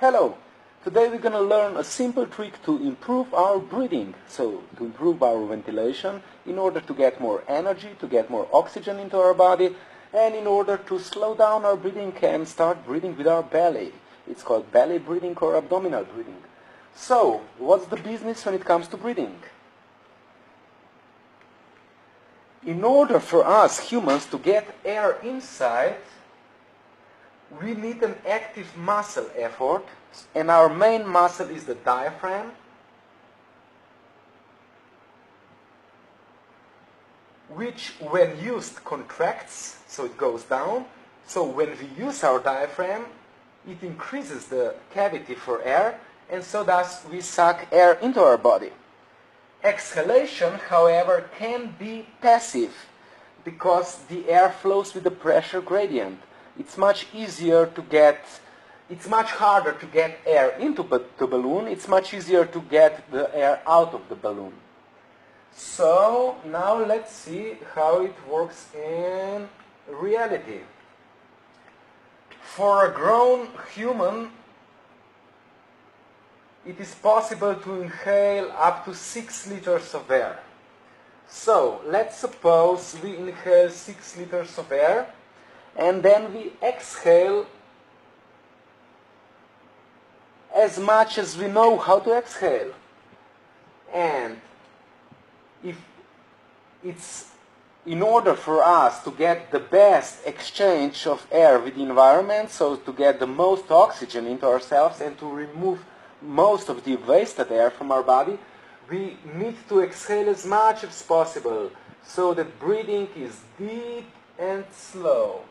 Hello! Today we're going to learn a simple trick to improve our breathing. So, to improve our ventilation in order to get more energy, to get more oxygen into our body, and in order to slow down our breathing and start breathing with our belly. It's called belly breathing or abdominal breathing. So, what's the business when it comes to breathing? In order for us humans to get air inside, we need an active muscle effort, and our main muscle is the diaphragm, which when used contracts, so it goes down. So when we use our diaphragm, it increases the cavity for air, and so thus we suck air into our body. Exhalation, however, can be passive because the air flows with the pressure gradient. It's much harder to get air into the balloon. It's much easier to get the air out of the balloon. So now let's see how it works in reality. For a grown human, it is possible to inhale up to 6 liters of air. So let's suppose we inhale 6 liters of air, and then we exhale as much as we know how to exhale. And if it's in order for us to get the best exchange of air with the environment, so to get the most oxygen into ourselves and to remove most of the wasted air from our body, we need to exhale as much as possible so that breathing is deep and slow.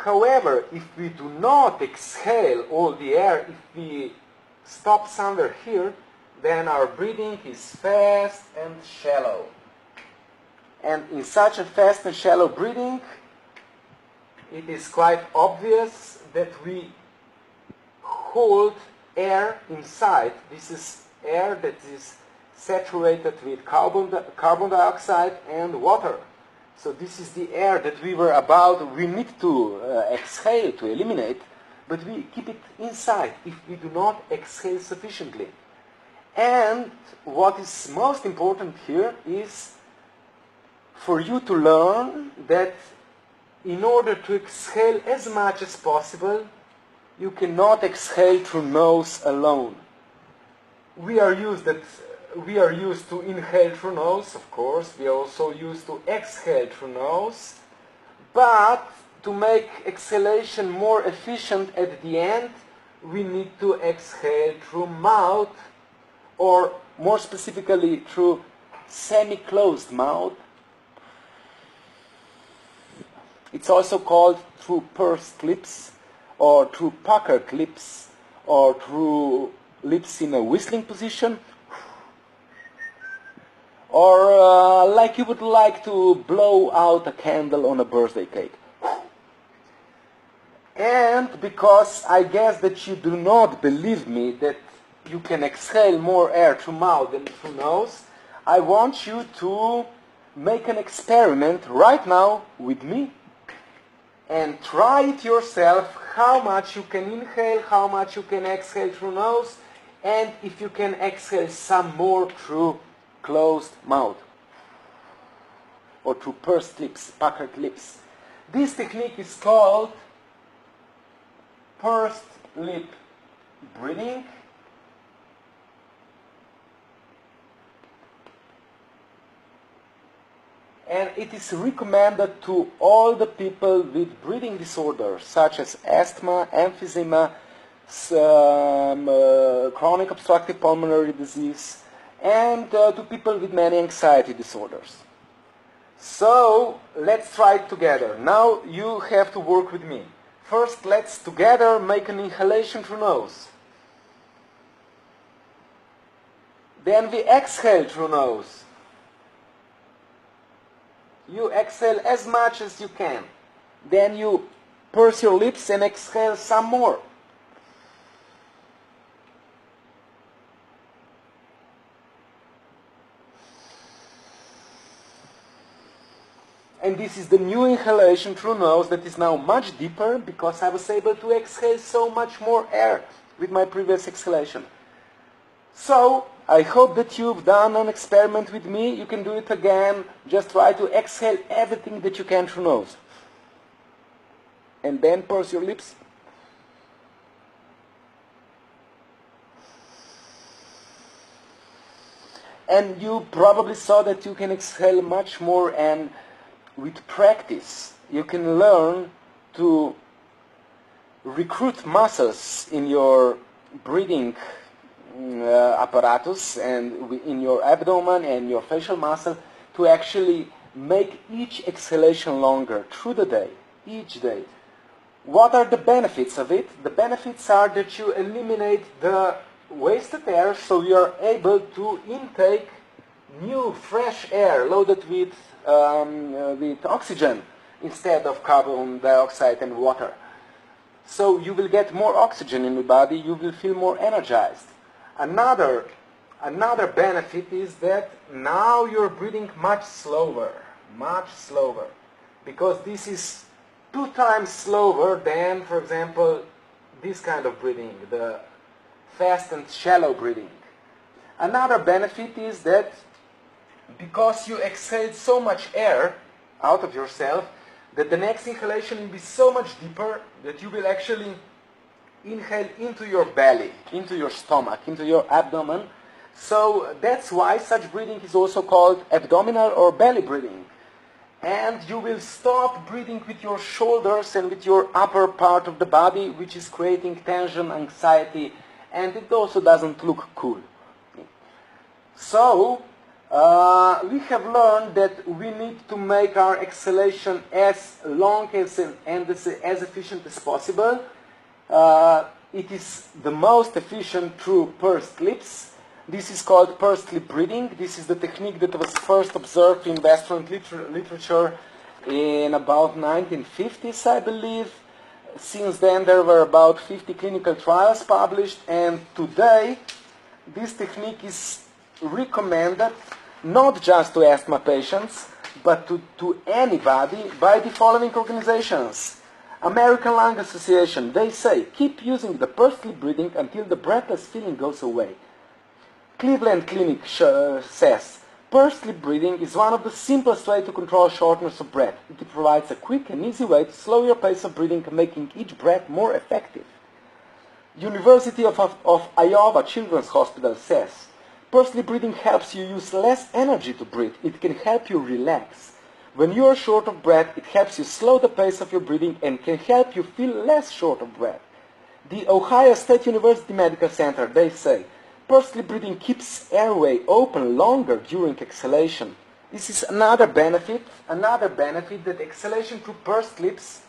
However, if we do not exhale all the air, if we stop somewhere here, then our breathing is fast and shallow. And in such a fast and shallow breathing, it is quite obvious that we hold air inside. This is air that is saturated with carbon dioxide and water. So this is the air that we need to exhale to eliminate, but we keep it inside if we do not exhale sufficiently. And what is most important here is for you to learn that in order to exhale as much as possible, you cannot exhale through nose alone. We are used to inhale through nose, of course. We are also used to exhale through nose. But to make exhalation more efficient at the end, we need to exhale through mouth, or more specifically through semi-closed mouth. It's also called through pursed lips, or through puckered lips, or through lips in a whistling position, or like you would like to blow out a candle on a birthday cake. And because I guess that you do not believe me that you can exhale more air through mouth than through nose, I want you to make an experiment right now with me and try it yourself, how much you can inhale, how much you can exhale through nose, and if you can exhale some more through closed mouth or through pursed lips, puckered lips. This technique is called pursed lip breathing. And it is recommended to all the people with breathing disorders such as asthma, emphysema, chronic obstructive pulmonary disease, and to people with many anxiety disorders. So let's try it together. Now you have to work with me. First, let's together make an inhalation through nose. Then we exhale through nose. You exhale as much as you can. Then you purse your lips and exhale some more. And this is the new inhalation through nose that is now much deeper because I was able to exhale so much more air with my previous exhalation. So, I hope that you've done an experiment with me. You can do it again. Just try to exhale everything that you can through nose. And then purse your lips. And you probably saw that you can exhale much more, and with practice you can learn to recruit muscles in your breathing apparatus and in your abdomen and your facial muscle to actually make each exhalation longer through the day, each day. What are the benefits of it? The benefits are that you eliminate the wasted air, so you are able to intake new fresh air loaded with oxygen instead of carbon dioxide and water. So you will get more oxygen in your body, you will feel more energized. Another benefit is that now you're breathing much slower, because this is 2 times slower than, for example, this kind of breathing, the fast and shallow breathing. Another benefit is that because you exhale so much air out of yourself, that the next inhalation will be so much deeper that you will actually inhale into your belly, into your stomach, into your abdomen. So that's why such breathing is also called abdominal or belly breathing. And you will stop breathing with your shoulders and with your upper part of the body, which is creating tension, anxiety, and it also doesn't look cool. So, we have learned that we need to make our exhalation as long and as efficient as possible. It is the most efficient through pursed lips. This is called pursed lip breathing. This is the technique that was first observed in Western literature in about 1950s, I believe. Since then there were about 50 clinical trials published, and today this technique is recommended not just to asthma patients, but to anybody by the following organizations. American Lung Association, they say, keep using the pursed lip breathing until the breathless feeling goes away. Cleveland Clinic says, pursed lip breathing is one of the simplest ways to control shortness of breath. It provides a quick and easy way to slow your pace of breathing, making each breath more effective. University of Iowa Children's Hospital says, pursed lip breathing helps you use less energy to breathe. It can help you relax. When you are short of breath, it helps you slow the pace of your breathing and can help you feel less short of breath. The Ohio State University Medical Center, they say, pursed lip breathing keeps airway open longer during exhalation. This is another benefit that exhalation through pursed lips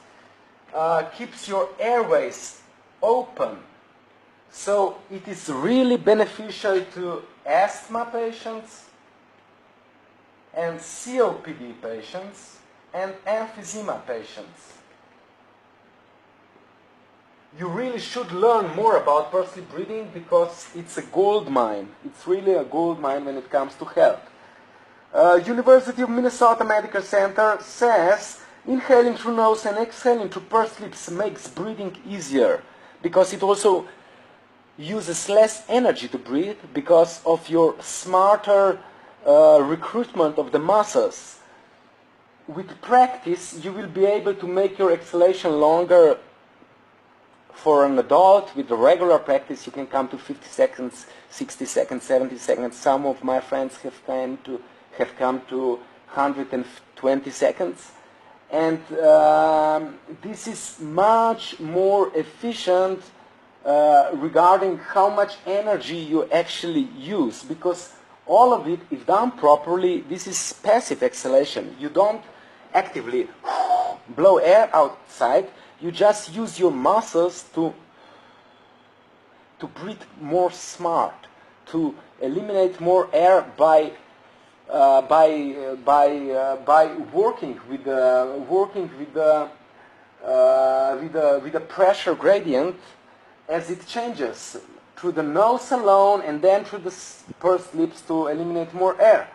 keeps your airways open. So it is really beneficial to asthma patients and COPD patients and emphysema patients. You really should learn more about pursed lip breathing because it's a gold mine. It's really a gold mine when it comes to health. University of Minnesota Medical Center says inhaling through nose and exhaling through pursed lips makes breathing easier because it also uses less energy to breathe because of your smarter recruitment of the muscles. With practice, you will be able to make your exhalation longer. For an adult, with regular practice, you can come to 50 seconds, 60 seconds, 70 seconds. Some of my friends have come to 120 seconds. And this is much more efficient regarding how much energy you actually use, because all of it, if done properly, this is passive exhalation. You don't actively blow air outside. You just use your muscles to breathe more smart, to eliminate more air by working with the pressure gradient as it changes through the nose alone and then through the pursed lips to eliminate more air.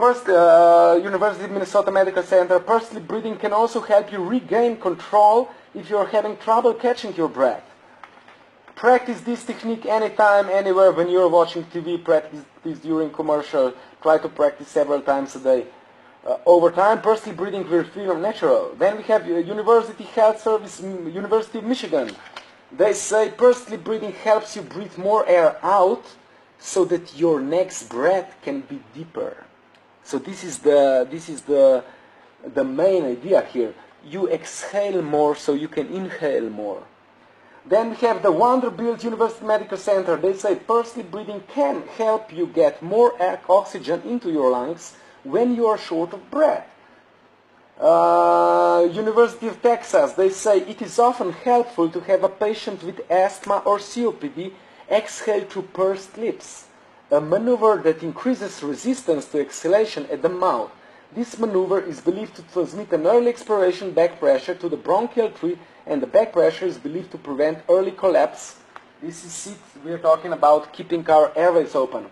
University of Minnesota Medical Center, pursley breathing can also help you regain control if you're having trouble catching your breath. Practice this technique anytime, anywhere. When you're watching TV, practice this during commercial. Try to practice several times a day. Over time, pursley breathing will feel natural. Then we have University Health Service, University of Michigan. They say pursley breathing helps you breathe more air out so that your next breath can be deeper. So this is the main idea here. You exhale more so you can inhale more. Then we have the Vanderbilt University Medical Center. They say pursley breathing can help you get more oxygen into your lungs when you are short of breath. University of Texas, they say it is often helpful to have a patient with asthma or COPD exhale through pursed lips, a maneuver that increases resistance to exhalation at the mouth. This maneuver is believed to transmit an early expiration back pressure to the bronchial tree, and the back pressure is believed to prevent early collapse. This is it. We are talking about keeping our airways open.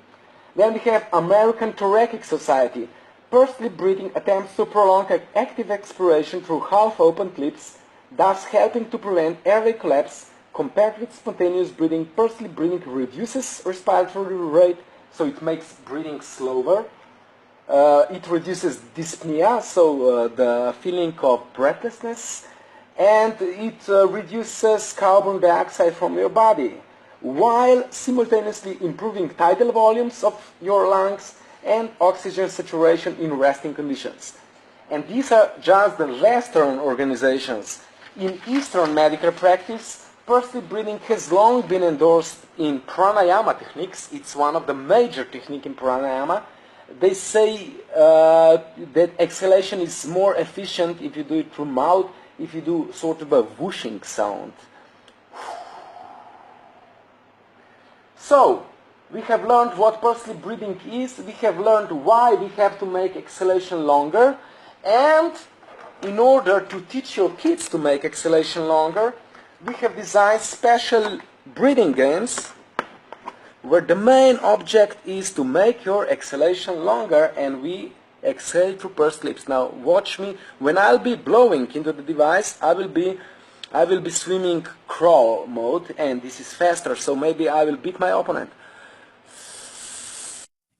Then we have American Thoracic Society. Pursley breathing attempts to prolong active expiration through half-opened lips, thus helping to prevent airway collapse. Compared with spontaneous breathing, pursley breathing reduces respiratory rate, so it makes breathing slower. It reduces dyspnea, so the feeling of breathlessness, and it reduces carbon dioxide from your body, while simultaneously improving tidal volumes of your lungs and oxygen saturation in resting conditions. And these are just the Western organizations. In Eastern medical practice, pursley breathing has long been endorsed in pranayama techniques. It's one of the major techniques in pranayama. They say that exhalation is more efficient if you do it through mouth, if you do sort of a whooshing sound. So, we have learned what pursley breathing is, we have learned why we have to make exhalation longer, and in order to teach your kids to make exhalation longer, we have designed special breathing games where the main object is to make your exhalation longer, and we exhale through pursed lips. Now watch me. When I'll be blowing into the device, I will be swimming crawl mode, and this is faster, so maybe I will beat my opponent.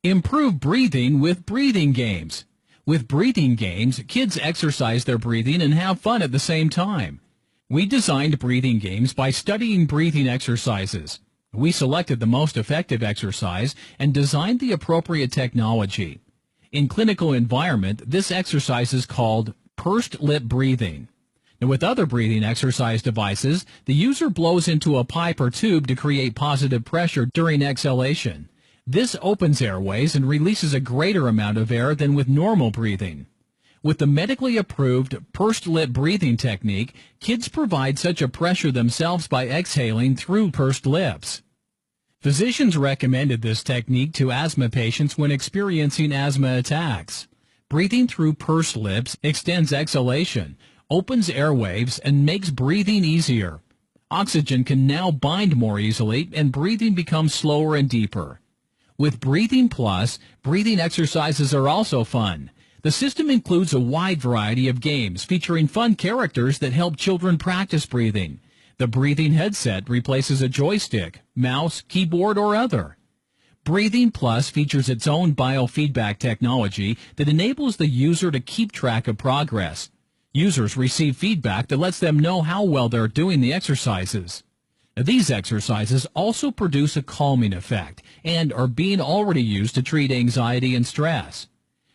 Improve breathing with breathing games. With breathing games, kids exercise their breathing and have fun at the same time. We designed breathing games by studying breathing exercises. We selected the most effective exercise and designed the appropriate technology. In clinical environment, this exercise is called pursed lip breathing. Now, with other breathing exercise devices, the user blows into a pipe or tube to create positive pressure during exhalation. This opens airways and releases a greater amount of air than with normal breathing. With the medically approved pursed lip breathing technique, kids provide such a pressure themselves by exhaling through pursed lips. Physicians recommended this technique to asthma patients when experiencing asthma attacks. Breathing through pursed lips extends exhalation, opens airwaves, and makes breathing easier. Oxygen can now bind more easily, and breathing becomes slower and deeper. With Breathing Plus, breathing exercises are also fun. The system includes a wide variety of games featuring fun characters that help children practice breathing. The breathing headset replaces a joystick, mouse, keyboard, or other. Breathing Plus features its own biofeedback technology that enables the user to keep track of progress. Users receive feedback that lets them know how well they're doing the exercises. These exercises also produce a calming effect and are being already used to treat anxiety and stress.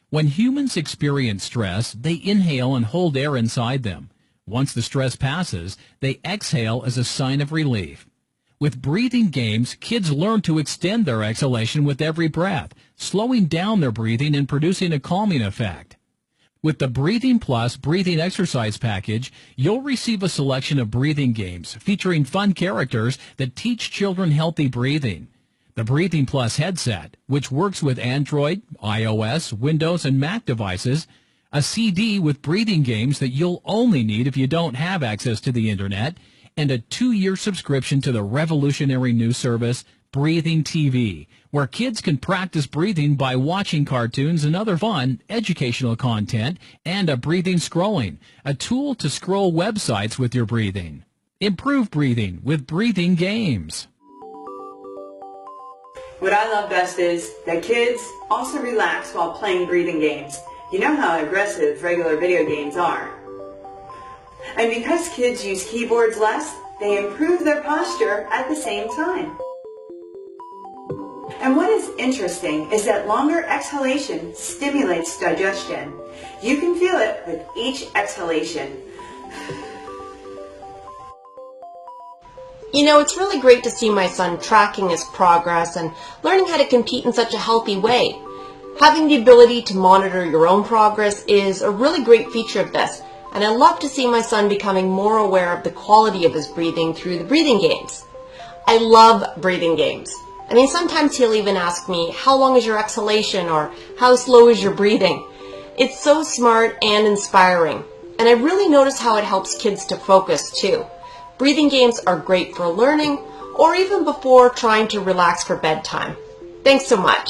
When humans experience stress, they inhale and hold air inside them. Once the stress passes, they exhale as a sign of relief. With breathing games, kids learn to extend their exhalation with every breath, slowing down their breathing and producing a calming effect. With the Breathing Plus breathing exercise package, you'll receive a selection of breathing games featuring fun characters that teach children healthy breathing. The Breathing Plus headset, which works with Android, iOS, Windows, and Mac devices, a CD with breathing games that you'll only need if you don't have access to the internet, and a 2-year subscription to the revolutionary new service Breathing TV, where kids can practice breathing by watching cartoons and other fun, educational content, and a breathing scrolling, a tool to scroll websites with your breathing. Improve breathing with breathing games. What I love best is that kids also relax while playing breathing games. You know how aggressive regular video games are. And because kids use keyboards less, they improve their posture at the same time. And what is interesting is that longer exhalation stimulates digestion. You can feel it with each exhalation. You know, it's really great to see my son tracking his progress and learning how to compete in such a healthy way. Having the ability to monitor your own progress is a really great feature of this, and I love to see my son becoming more aware of the quality of his breathing through the breathing games. I love breathing games. I mean, sometimes he'll even ask me, how long is your exhalation, or how slow is your breathing? It's so smart and inspiring, and I really notice how it helps kids to focus too. Breathing games are great for learning or even before trying to relax for bedtime. Thanks so much.